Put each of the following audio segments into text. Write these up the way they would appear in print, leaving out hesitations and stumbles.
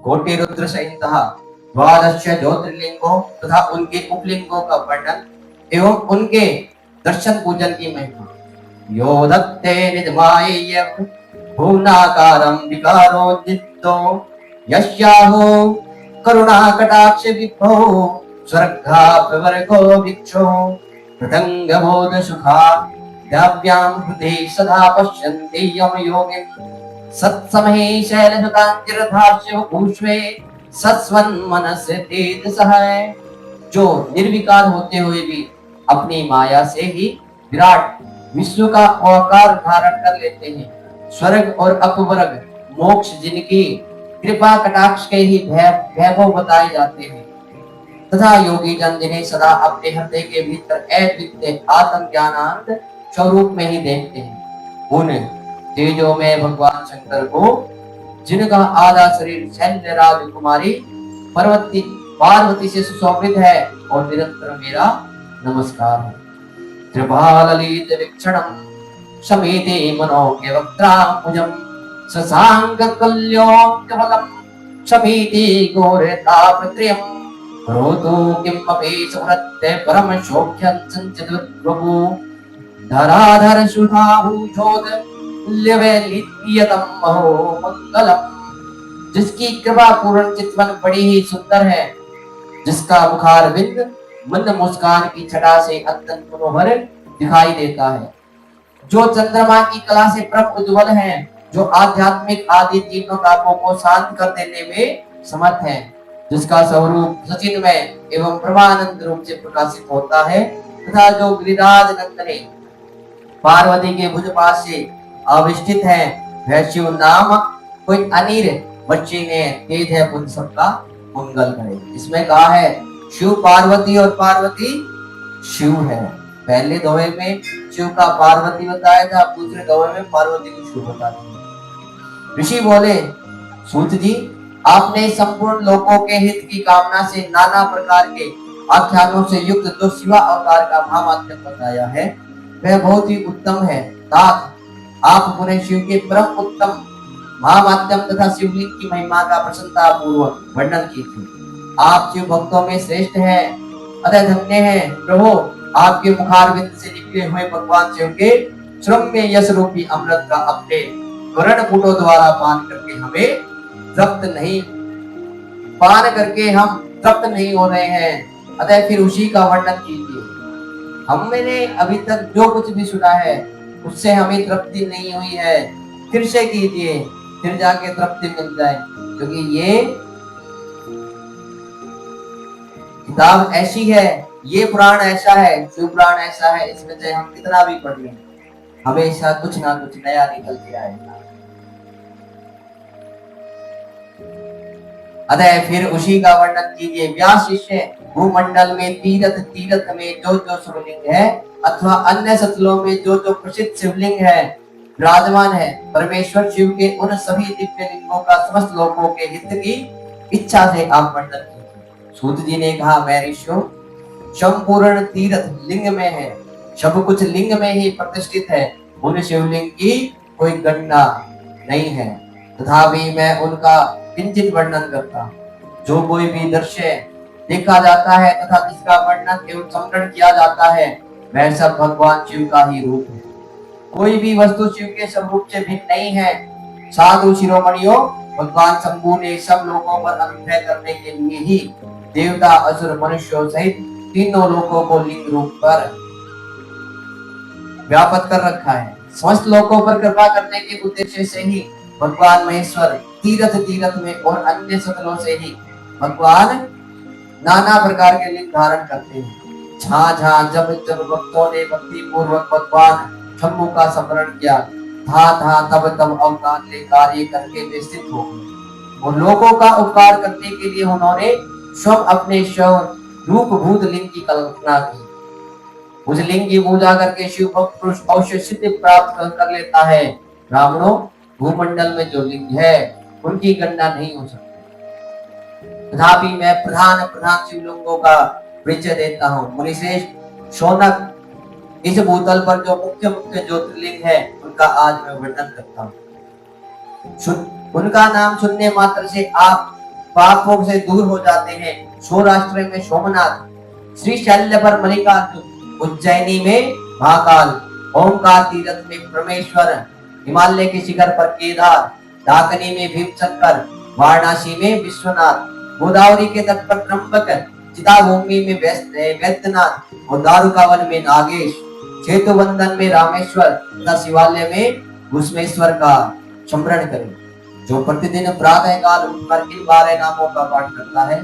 कोटि रुद्र सहितः द्वादश ज्योतिर्लिंगों तथा उनके उपलिंगों का वर्णन एवं उनके दर्शन पूजन की महिमा। यो दत्ते निजमाय भुवनाकारं विकारोज्जितो यस्याहो करुणा कटाक्ष विभो स्वर्गा प्रवर्गो भिक्षो पतंग बोध सुखा द्याव्यां हृदि सदा पश्यन्ति यम योगिं सत्समहे शैलसुतांचिरधार्ष्य ऊष्वे सस्वन मनस्य तेज सहाय। जो निर्विकार होते हुए भी अपनी माया से ही विराट विश्व का आकार धारण कर लेते हैं। स्वर्ग और अपवर्ग मोक्ष जिनकी कृपा कटाक्ष के ही वैभव बताए जाते हैं तथा योगी जन जिन्हें सदा अपने हृदय के भीतर अद्वितीय आत्म ज्ञानानंद स्वरूप में ही देखते हैं, उन तेजों में भगवान शंकर को जिनका आधा शरीर शैल्य राजकुमारी पार्वती से सुशोभित है और निरंतर मेरा नमस्कार है। कृपाललित वीक्षणम समेते मनोज्ञ वक्त्राम्बुजम शशांक कल्योक्तफलम समेते घोरतापत्रयम् करोतु किमपि सुहृत्ते परम शोभ्यं संचितवद्वपु धराधर सुधाभूषोद लिव्यलित्यतम महो मंगलम। जिसकी कृपा पूर्ण चितवन बड़ी ही सुंदर है, जिसका मुखार बिंद मंद मुस्कान की छटा से अत्यंत मनोहर दिखाई देता है, जो चंद्रमा की कला से परम उज्ज्वल है, जो आध्यात्मिक आदि तीनों तापों को शांत कर देने में समर्थ है, जिसका स्वरूप सचिन्मय एवं परमानंद रूप से प्रकाशित होता है तथा जो गिरिराज नंदनी पार्वती के भुजपास से आविष्टित है, वह शिव नाम कोई अनीर बच्ची ने तेज है उन सबका मंगल करे। इसमें कहा है शिव पार्वती और पार्वती शिव है। पहले दोहे में शिव का पार्वती बताया था, दूसरे दोहे में पार्वती को शिव बता दिया। ऋषि बोले सूत जी, आपने संपूर्ण लोगों के हित की कामना से नाना प्रकार के आख्यानों से युक्त जो शिवा अवतार का महात्म्य बताया है वह बहुत ही उत्तम है। तात आप पुनः शिव के परम उत्तम महामाध्यम तथा शिवलिंग की महिमा का प्रसन्नता पूर्वक वर्णन कीजिए। आप शिव भक्तों में श्रेष्ठ हैं, अतः धन्य हैं प्रभु। आपके मुखारविंद से निकले हुए भगवान शिव के श्रम्य यश रूपी अमृत का अपने कर्ण पुटों द्वारा पान करके हम तृप्त नहीं हो रहे हैं, अतः फिर उसी का वर्णन कीजिए। हमने अभी तक जो कुछ भी सुना है उससे हमें तृप्ति नहीं हुई है, फिर से कीजिए, फिर जाके तृप्ति मिल जाए। क्योंकि ये किताब ऐसी है, ये पुराण ऐसा है, शिव पुराण ऐसा है, इसमें से हम कितना भी पढ़ लें हमेशा कुछ ना कुछ नया निकल के आएगा। अतः फिर उसी का वर्णन कीजिए। व्यास शिष्य भूमंडल में तीर्थ में जो जो शिवलिंग है अथवा अन्य सतलों में जो जो प्रसिद्ध शिवलिंग है विराजमान है, परमेश्वर शिव के उन सभी दिव्य लिंगों का समस्त लोगों के हित की इच्छा से आप वर्णन कीजिए। सूत जी ने कहा, मैं ऋषियों संपूर्ण तीर्थ लिंग में है, सब कुछ लिंग में ही प्रतिष्ठित है, उन शिवलिंग की कोई गणना नहीं है, तथापि मैं उनका किंचित वर्णन करता हूं। जो कोई भी दृश्य देखा जाता है तथा जिसका वर्णन एवं स्मरण किया जाता है वह सब भगवान शिव का ही रूप है। कोई भी वस्तु शिव के स्वरूप से भिन्न नहीं है। साधु शिरोमणियों, भगवान शंभु ने सब लोगों पर अनुग्रह करने के लिए ही देवता असुर मनुष्यों सहित तीनों लोगों को लिंग रूप पर व्याप्त कर रखा है। समस्त लोगों पर कृपा करने के उद्देश्य से ही भगवान महेश्वर तीर्थ में और अन्य सतलों से ही भगवान नाना प्रकार के लिंग धारण करते हैं। जहाँ जब भक्तों ने भक्ति पूर्वक भगवान शंभु का स्मरण किया, तब अवतार ले कार्य करके वे स्थित हो गए और लोगों का उपकार करने के लिए उन्होंने स्वयं अपने रूप भूत लिंग की कल्पना की। उस लिंग की पूजा करके शिव भक्त पुरुष अवश्य सिद्धि प्राप्त कर लेता है। ब्राह्मणों, भूमंडल में जो लिंग है उनकी गणना नहीं हो सकती, तथापि मैं प्रधान शिवलिंगों का परिचय देता हूँ। मुनिश्रेष्ठ शौनक, इस भूतल पर जो मुख्य ज्योतिर्लिंग है उनका आज मैं वर्णन करता हूँ। उनका नाम सुनने मात्र से आप पापों से दूर हो जाते हैं। सौराष्ट्र में सोमनाथ, श्री शैल्य पर मल्लिकार्जुन, उज्जैनी में महाकाल, ओमकार तीर्थ में परमेश्वर, हिमालय के शिखर पर केदार, डाकनी में भीमशंकर, वाराणसी में विश्वनाथ, गोदावरी के तट पर त्र्यंबक, चिताभूमि में वैद्यनाथ और दारुकावन में नागेश, चेतुबंधन में रामेश्वर तथा शिवालय में घुसमेश्वर का स्मरण करें। जो प्रतिदिन प्रातः काल उठकर इन 12 नामों का पाठ करता है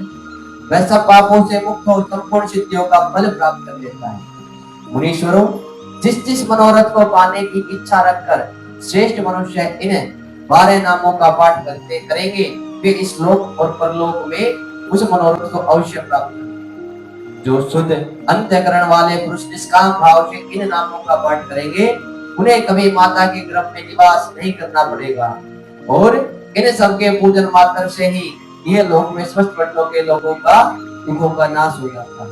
वह सब पापों से मुक्त और संपूर्ण सिद्धियों का फल प्राप्त कर लेता है। मुनीश्वरों, जिस मनोरथ को पाने की इच्छा रखकर श्रेष्ठ मनुष्य इन 12 नामों का पाठ करते करेंगे वे इस लोक और परलोक में उस मनोरथ को अवश्य प्राप्त करेंगे। जो शुद्ध अंतःकरण वाले पुरुष निष्काम भाव से इन नामों का पाठ करेंगे उन्हें कभी माता के गर्भ में निवास नहीं करना पड़ेगा और इन सबके पूजन मात्र से ही ये लोक में स्वस्थ वर्णों के लोगों का दुखों का नाश हो जाता है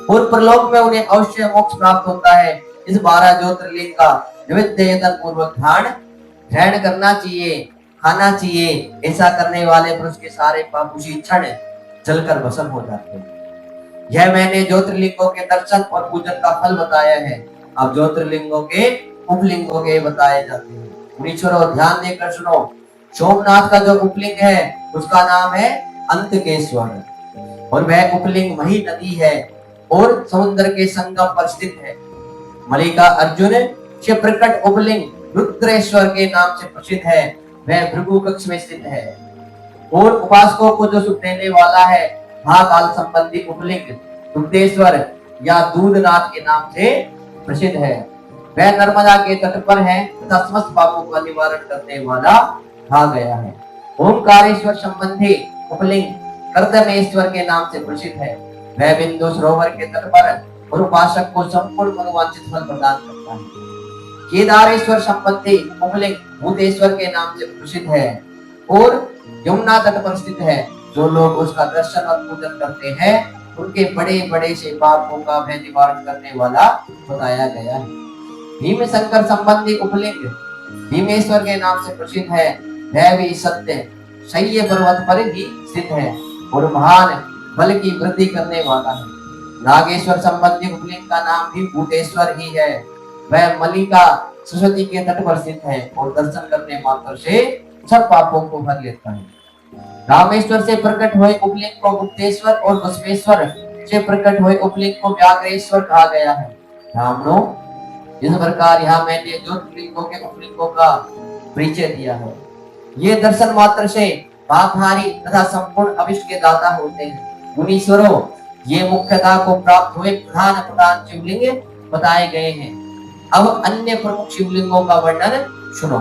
और परलोक में उन्हें अवश्य मोक्ष प्राप्त होता है। इस 12 ज्योतिर्लिंग का निवेदन पूर्वक ग्रहण करना चाहिए, खाना चाहिए। ऐसा करने वाले पुरुष के सारे पाप उसी क्षण जलकर भस्म हो जाते हैं। यह मैंने ज्योतिर्लिंगों के दर्शन और पूजन का फल बताया है। अब ज्योतिर्लिंगों के उपलिंगों के बताए जाते हैं। मुनीश्वरों, ध्यान देकर सुनो। सोमनाथ का जो उपलिंग है उसका नाम है अंतकेश्वर और वह उपलिंग वही नदी है और समुद्र के संगम पर स्थित है। मल्लिका अर्जुन से प्रकट उपलिंग रुद्रेश्वर के नाम से प्रसिद्ध है। वह भृगु कक्ष में स्थित है और उपासकों को जो सुख देने वाला है। महाकाल संबंधी उपलिंग दुग्धेश्वर या दूधनाथ के नाम से प्रसिद्ध है। वह नर्मदा के तट पर है तथा समस्त पापों का निवारण करने वाला कहा गया है। ओमकारेश्वर संबंधी उपलिंग कर्दमेश्वर के नाम से प्रसिद्ध है। वह बिंदु सरोवर के तट पर और उपासक को संपूर्ण मनोवांछित फल प्रदान करता है। केदारेश्वर संबंधी उपलिंग भूतेश्वर के नाम से प्रसिद्ध है और यमुना तट पर स्थित है। जो लोग उसका दर्शन और पूजन करते हैं उनके बड़े बड़े से पापों का भय निवारण करने वाला बताया गया है। भीमशंकर संबंधी उपलिंग भीमेश्वर के नाम से प्रसिद्ध है। वह भी सत्य शैय पर्वत पर ही स्थित है और महान बल की वृद्धि करने वाला है। नागेश्वर संबंधी उपलिंग का नाम भी भूतेश्वर ही है। वह मल्लिका सरस्वती के तट पर स्थित है और दर्शन करने मात्र से सब पापों को भर लेता है। रामेश्वर से प्रकट हुए उपलिंग को गुप्तेश्वर और बसवेश्वर से प्रकट हुए उपलिंग को व्याघ्रेश्वर कहा गया है। ब्राह्मणों, इस प्रकार यहाँ मैंने ज्योतिर्लिंगों के उपलिंगों का परिचय दिया है। ये दर्शन मात्र से पापहारी तथा संपूर्ण अभिष्ट के दाता होते हैं। मुनीश्वरों, ये मुख्यता को प्राप्त हुए प्रधान शिवलिंग बताए गए हैं। अब अन्य प्रमुख शिवलिंगों का वर्णन सुनो।